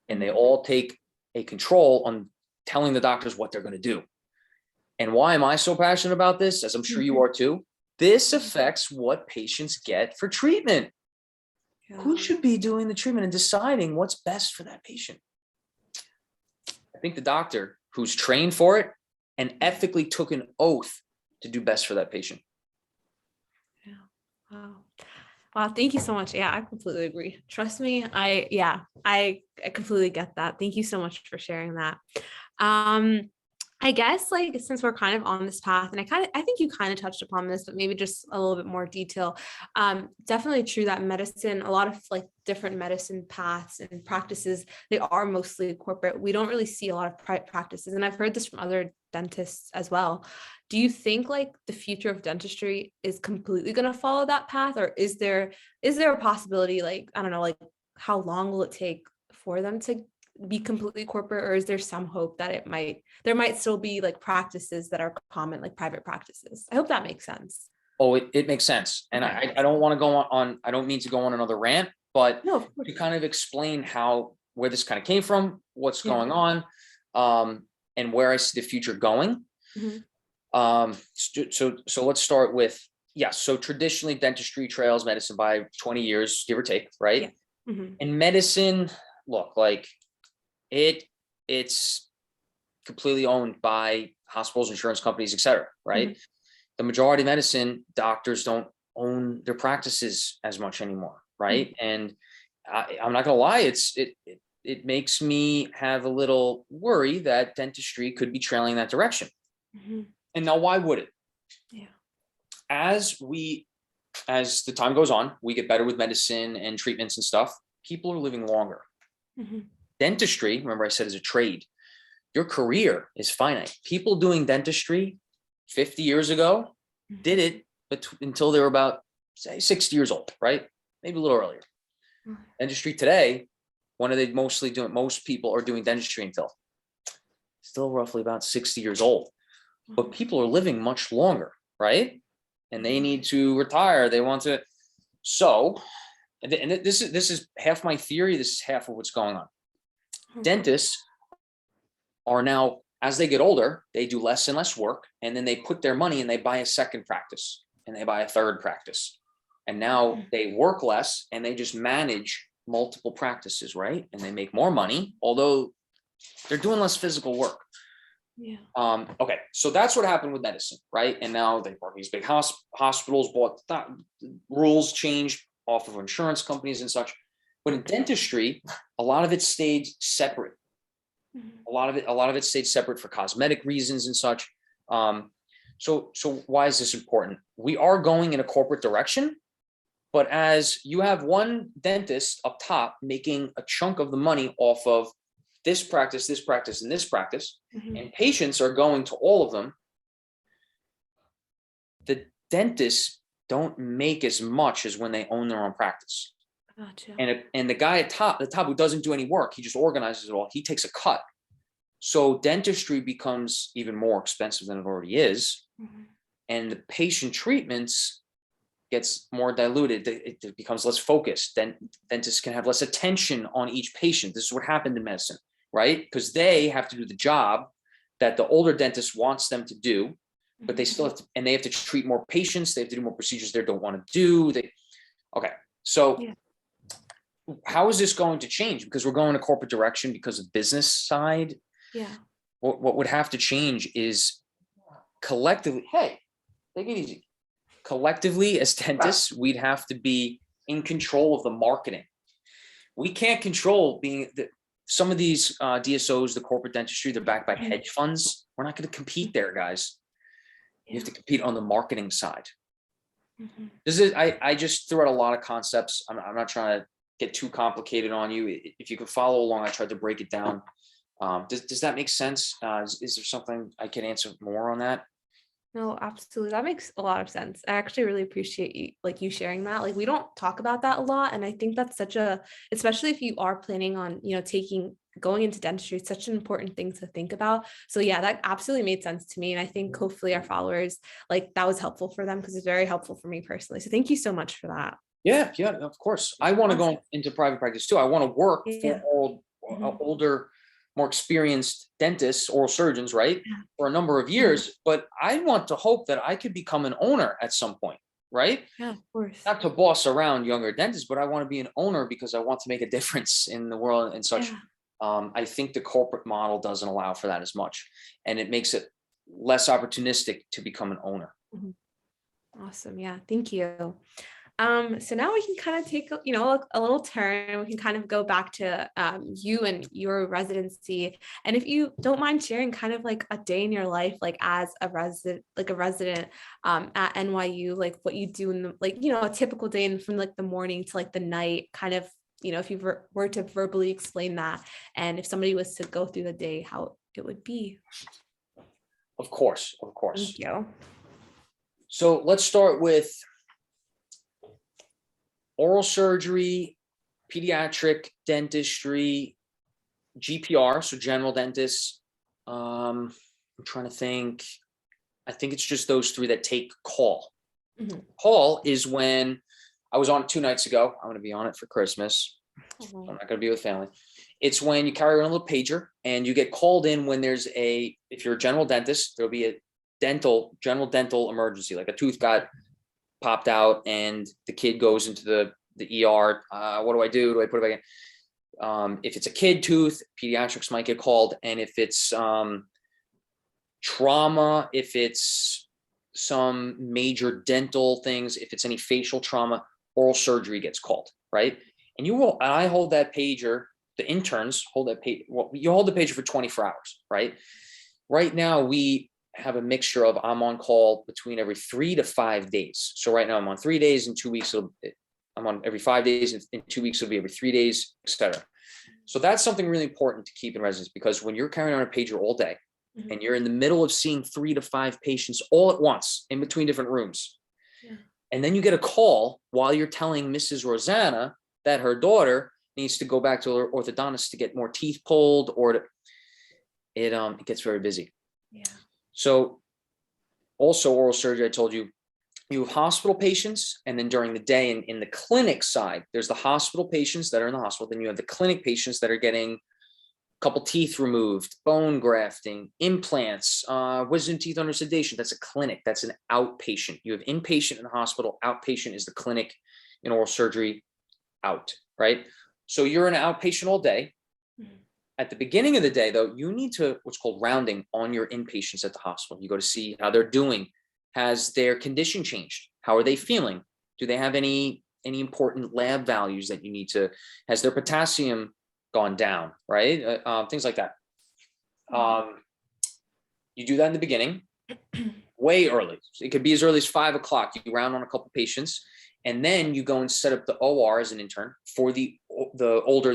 and they all take a control on telling the doctors what they're going to do. And why am I so passionate about this? As I'm sure you are too. This affects what patients get for treatment. Yeah. Who should be doing the treatment and deciding what's best for that patient? I think the doctor who's trained for it and ethically took an oath to do best for that patient. Yeah. Wow. Wow. Thank you so much. Yeah, I completely agree. Trust me. I completely get that. Thank you so much for sharing that. I guess like, since we're kind of on this path, and I think you kind of touched upon this, but maybe just a little bit more detail. Definitely true that medicine, a lot of like different medicine paths and practices, they are mostly corporate. We don't really see a lot of private practices. And I've heard this from other dentists as well. Do you think like the future of dentistry is completely going to follow that path? Or is there a possibility, like, I don't know, like how long will it take for them to be completely corporate, or is there some hope that there might still be like practices that are common, like private practices? I hope that makes sense. Oh, it makes sense. And I don't want to go on, I don't mean to go on another rant, but to kind of explain where this kind of came from, what's going on, and where I see the future going. So let's start with, so traditionally dentistry trails medicine by 20 years, give or take, right? And medicine, look, like it's completely owned by hospitals, insurance companies, et cetera, right? The majority of medicine, doctors don't own their practices as much anymore, right? And I'm not gonna lie, it makes me have a little worry that dentistry could be trailing that direction. And now, why would it? As the time goes on, we get better with medicine and treatments and stuff. People are living longer. Dentistry, remember I said, is a trade. Your career is finite. People doing dentistry 50 years ago did it until they were about, say, 60 years old, right? Maybe a little earlier. Dentistry today, when are they mostly doing? Most people are doing dentistry until still roughly about 60 years old. But people are living much longer, right? And they need to retire. They want to. So, and this is half my theory. This is half of what's going on. Dentists are now, as they get older, they do less and less work, and then they put their money and they buy a second practice and they buy a third practice. And now they work less and they just manage multiple practices, right? And they make more money, although they're doing less physical work. Okay, so that's what happened with medicine, right? And now they bought these big hospitals, bought rules changed off of insurance companies and such. But in dentistry, a lot of it stayed separate. A lot of it stayed separate for cosmetic reasons and such. So why is this important? We are going in a corporate direction, but as you have one dentist up top making a chunk of the money off of this practice, and this practice, and patients are going to all of them, the dentists don't make as much as when they own their own practice. Gotcha. And the guy at the top who doesn't do any work, he just organizes it all, he takes a cut. So dentistry becomes even more expensive than it already is. And the patient treatments gets more diluted. It becomes less focused. Then dentists can have less attention on each patient. This is what happened in medicine, right? Because they have to do the job that the older dentist wants them to do, but they still have to, and they have to treat more patients. They have to do more procedures they don't want to do. So how is this going to change? Because we're going a corporate direction because of business side. What would have to change is collectively, hey, take it easy. Collectively, as dentists, we'd have to be in control of the marketing. We can't control some of these DSOs, the corporate dentistry, they're backed by hedge funds. We're not going to compete there, guys. You have to compete on the marketing side. This is, I just threw out a lot of concepts. I'm not trying to get too complicated on you. If you can follow along, I tried to break it down. Does that make sense? Is there something I can answer more on that? No, absolutely. That makes a lot of sense. I actually really appreciate you sharing that. Like we don't talk about that a lot. And I think that's especially if you are planning on, going into dentistry, it's such an important thing to think about. So yeah, that absolutely made sense to me. And I think hopefully our followers, like that was helpful for them because it's very helpful for me personally. So thank you so much for that. Yeah, of course. I want to go into private practice too. I want to work Yeah. for older, more experienced dentists, oral surgeons, right? For a number of years, but I want to hope that I could become an owner at some point, right? Yeah, of course. Not to boss around younger dentists, but I want to be an owner because I want to make a difference in the world and such. Yeah. I think the corporate model doesn't allow for that as much, and it makes it less opportunistic to become an owner. Awesome. Yeah. Thank you. So now we can kind of take, a little turn. We can kind of go back to you and your residency. And if you don't mind sharing kind of like a day in your life, like as a resident, at NYU, like what you do in the, a typical day and from like the morning to like the night, kind of, if you were to verbally explain that, and if somebody was to go through the day, how it would be. Of course. Thank you. So let's start with oral surgery, pediatric dentistry, GPR, so general dentists. I'm trying to think. I think it's just those three that take call. Call is when I was on it 2 nights ago. I'm going to be on it for Christmas. I'm not going to be with family. It's when you carry around a little pager and you get called in when if you're a general dentist, there'll be a general dental emergency, like a tooth got popped out and the kid goes into the ER. What do I do? Do I put it back in? If it's a kid tooth, pediatrics might get called. And if it's trauma, if it's some major dental things, if it's any facial trauma, oral surgery gets called, right? And I hold that pager, the interns hold that page. Well, you hold the pager for 24 hours, right? Right now we have a mixture of I'm on call between every 3 to 5 days. So right now I'm on 3 days, in 2 weeks I'm on every 5 days, in 2 weeks it'll be every 3 days, etc. So that's something really important to keep in residence, because when you're carrying on a pager all day and you're in the middle of seeing 3 to 5 patients all at once in between different rooms, and then you get a call while you're telling Mrs. Rosanna that her daughter needs to go back to her orthodontist to get more teeth pulled, it gets very busy. Yeah. So also oral surgery, I told you, you have hospital patients, and then during the day in the clinic side, there's the hospital patients that are in the hospital. Then you have the clinic patients that are getting a couple teeth removed, bone grafting, implants, wisdom teeth under sedation. That's a clinic. That's an outpatient. You have inpatient in the hospital. Outpatient is the clinic in oral surgery out, right? So you're an outpatient all day. At the beginning of the day, though, you need to what's called rounding on your inpatients at the hospital. You go to see how they're doing. Has their condition changed? How are they feeling? Do they have any important lab values that you need to? Has their potassium gone down? Right? Things like that. You do that in the beginning, way early. It could be as early as 5 o'clock. You round on a couple patients, and then you go and set up the OR as an intern for the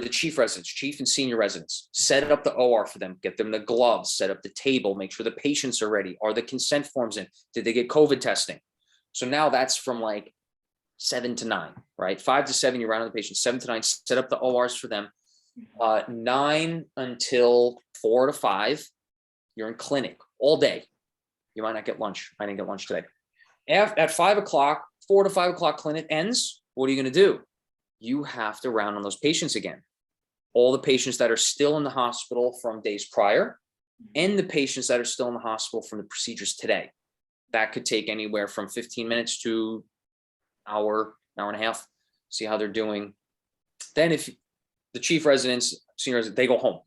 chief residents, chief and senior residents. Set up the OR for them, get them the gloves, set up the table, make sure the patients are ready. Are the consent forms in? Did they get COVID testing? So now that's from like 7 to 9, right? 5 to 7, you round on the patients. 7 to 9, set up the ORs for them. 9 until 4 to 5, you're in clinic all day. You might not get lunch. I didn't get lunch today. At 5 o'clock, 4 to 5 o'clock clinic ends. What are you going to do? You have to round on those patients again. All the patients that are still in the hospital from days prior, and the patients that are still in the hospital from the procedures today. That could take anywhere from 15 minutes to hour and a half. See how they're doing. Then if the chief residents, senior residents, they go home.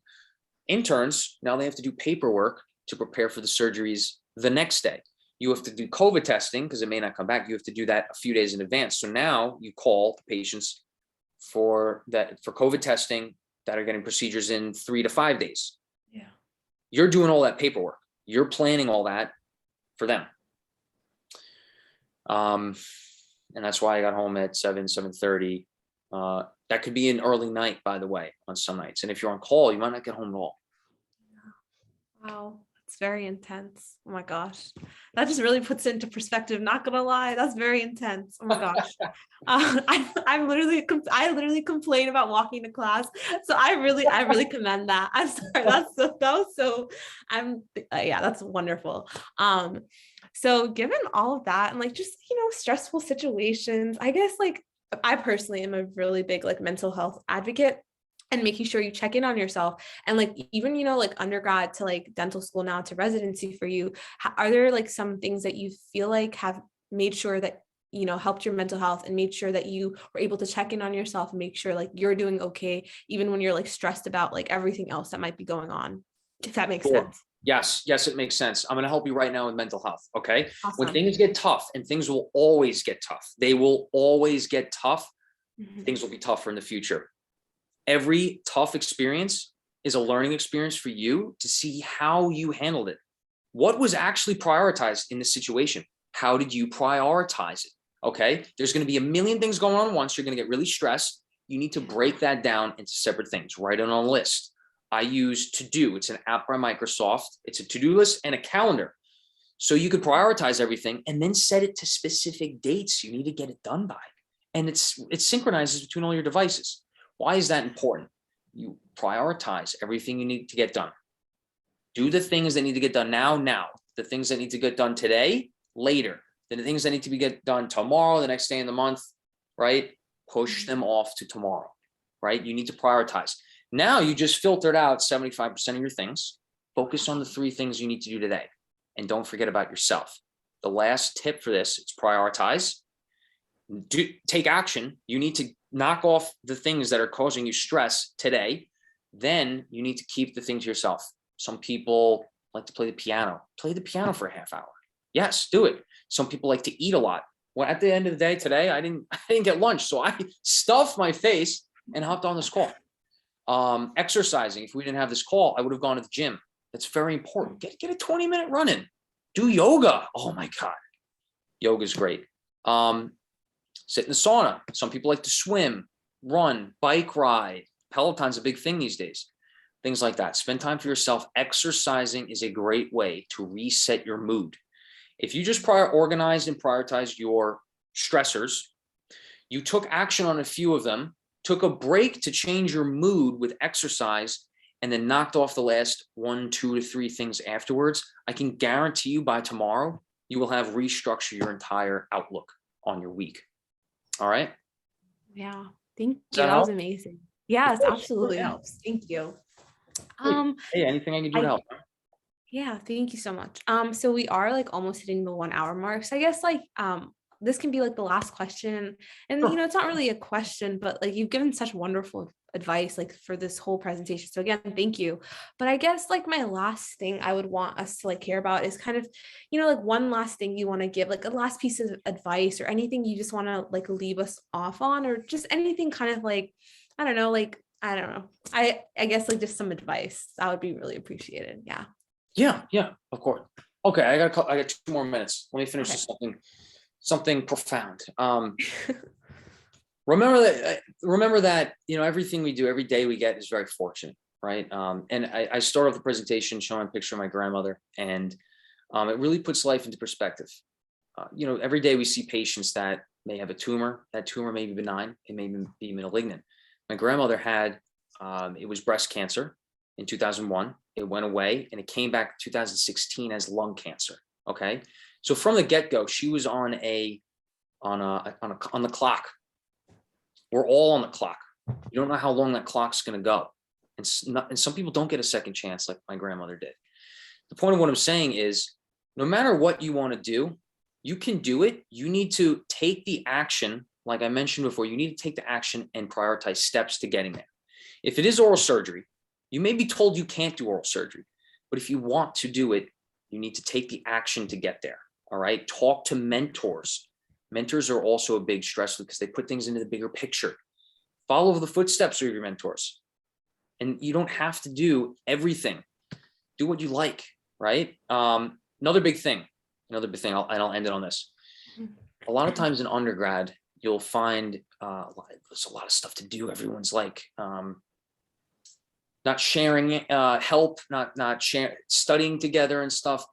Interns, now they have to do paperwork to prepare for the surgeries the next day. You have to do COVID testing because it may not come back. You have to do that a few days in advance. So now you call the patients for COVID testing that are getting procedures in 3 to 5 days. Yeah. You're doing all that paperwork. You're planning all that for them. And that's why I got home at 7:30. That could be an early night, by the way, on some nights. And if you're on call, you might not get home at all. Wow, it's very intense. Oh my gosh, that just really puts it into perspective. Not gonna lie, that's very intense. Oh my gosh, I literally complain about walking to class, so I really commend that. I'm sorry, that was so. Yeah, that's wonderful. So given all of that and like just stressful situations, I guess like I personally am a really big like mental health advocate. And making sure you check in on yourself, and like even like undergrad to like dental school now to residency for you, are there like some things that you feel like have made sure that helped your mental health and made sure that you were able to check in on yourself and make sure like you're doing okay even when you're like stressed about like everything else that might be going on, if that makes Sure. sense? Yes, it makes sense. I'm going to help you right now with mental health. Okay. When Awesome. things get tough, and things will always get tough, they will always get tough. Mhm. Things will be tougher in the future. Every tough experience is a learning experience for you to see how you handled it. What was actually prioritized in this situation? How did you prioritize it? Okay. There's going to be a million things going on at once. You're going to get really stressed. You need to break that down into separate things. Write it on a list. I use To Do. It's an app by Microsoft. It's a to-do list and a calendar. So you could prioritize everything and then set it to specific dates you need to get it done by. And it synchronizes between all your devices. Why is that important? You prioritize everything you need to get done. Do the things that need to get done now. The things that need to get done today, later. Then the things that need to get done tomorrow, the next day in the month, right? Push them off to tomorrow, right? You need to prioritize. Now you just filtered out 75% of your things. Focus on the 3 things you need to do today. And don't forget about yourself. The last tip for this is prioritize. Take action. You need to knock off the things that are causing you stress today. Then you need to keep the things to yourself. Some people like to play the piano. Play the piano for a half hour. Yes, do it. Some people like to eat a lot. Well, at the end of the day today, I didn't get lunch, so I stuffed my face and hopped on this call. Exercising. If we didn't have this call, I would have gone to the gym. That's very important. Get a 20-minute run in. Do yoga. Oh my God, yoga is great. Sit in the sauna. Some people like to swim, run, bike ride. Peloton's a big thing these days. Things like that. Spend time for yourself. Exercising is a great way to reset your mood. If you just organized and prioritized your stressors, you took action on a few of them, took a break to change your mood with exercise, and then knocked off the last 1, 2 to 3 things afterwards, I can guarantee you by tomorrow, you will have restructured your entire outlook on your week. All right. Yeah. Thank Does you. that That was help? amazing. Yes, absolutely helps. Thank you. Hey, anything I can do to help? Yeah, thank you so much. So we are like almost hitting the 1 hour mark. So I guess like this can be like the last question. And Sure. it's not really a question, but like you've given such wonderful advice like for this whole presentation. So again, thank you. But I guess like my last thing I would want us to like care about is kind of, like one last thing you want to give, like a last piece of advice or anything you just want to like leave us off on, or just anything kind of like, I don't know. I guess like just some advice that would be really appreciated. Yeah. Yeah, of course. Okay, I got 2 more minutes. Let me finish Okay. with something profound. Remember that everything we do, every day we get is very fortunate, right? And I start off the presentation showing a picture of my grandmother, and it really puts life into perspective. Every day we see patients that may have a tumor. That tumor may be benign. It may be malignant. My grandmother had it was breast cancer in 2001. It went away, and it came back in 2016 as lung cancer. Okay, so from the get-go, she was on the clock. We're all on the clock. You don't know how long that clock's going to go, and some people don't get a second chance like my grandmother did. The point of what I'm saying is, no matter what you want to do, you can do it. You need to take the action. Like I mentioned before, you need to take the action and prioritize steps to getting there. If it is oral surgery, you may be told you can't do oral surgery, but if you want to do it, you need to take the action to get there. All right. Talk to mentors. Mentors are also a big stress because they put things into the bigger picture. Follow the footsteps of your mentors. and you don't have to do everything. Do what you like, right? Another big thing, and I'll end it on this. A lot of times in undergrad, you'll find there's a lot of stuff to do. Everyone's like not sharing help, not sharing, studying together and stuff.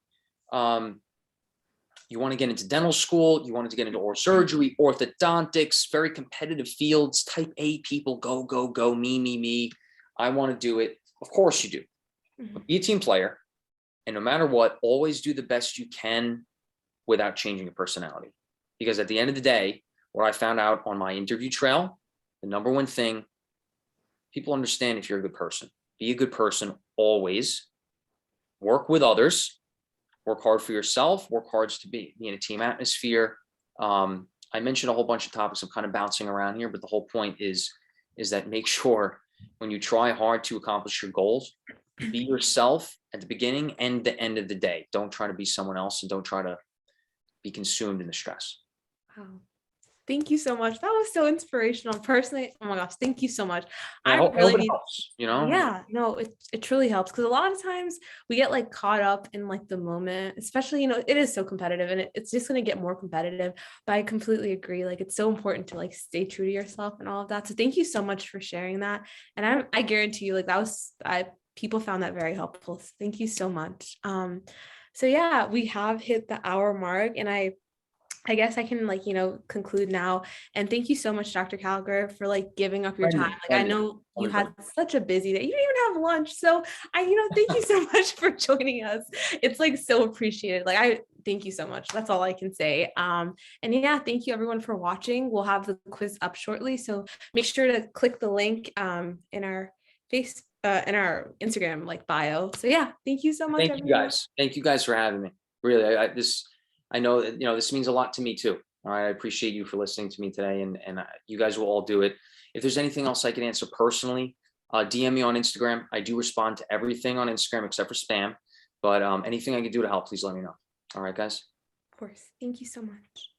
You want to get into dental school, you wanted to get into oral surgery, orthodontics, very competitive fields, type A people, go, me. I want to do it. Of course you do. But be a team player. And no matter what, always do the best you can without changing your personality. Because at the end of the day, what I found out on my interview trail, the number one thing, people understand if you're a good person. Be a good person always. Work with others. Work hard for yourself. Work hard to be in a team atmosphere. I mentioned a whole bunch of topics. I'm kind of bouncing around here, but the whole point is that make sure when you try hard to accomplish your goals, be yourself at the beginning and the end of the day. Don't try to be someone else, and don't try to be consumed in the stress. Wow. Thank you so much. That was so inspirational. Personally, oh my gosh, thank you so much. I hope it helps, Yeah, no, it truly helps, because a lot of times we get like caught up in like the moment, especially, it is so competitive, and it's just going to get more competitive. But I completely agree. Like, it's so important to like stay true to yourself and all of that. So thank you so much for sharing that. And I guarantee you, like, people found that very helpful. So thank you so much. So yeah, we have hit the hour mark, and I guess I can conclude now. And thank you so much, Dr. Gallagher, for like giving up your time. Like, I know you had such a busy day. You didn't even have lunch. So thank you so much for joining us. It's like so appreciated. Like, I thank you so much. That's all I can say. And yeah, thank you everyone for watching. We'll have the quiz up shortly. So make sure to click the link in our in our Instagram bio. So yeah, thank you so much. Thank you guys. Thank you guys for having me. Really, I know that, this means a lot to me too. All right. I appreciate you for listening to me today, and you guys will all do it. If there's anything else I can answer personally, DM me on Instagram. I do respond to everything on Instagram except for spam, but anything I can do to help, please let me know. All right, guys. Of course. Thank you so much.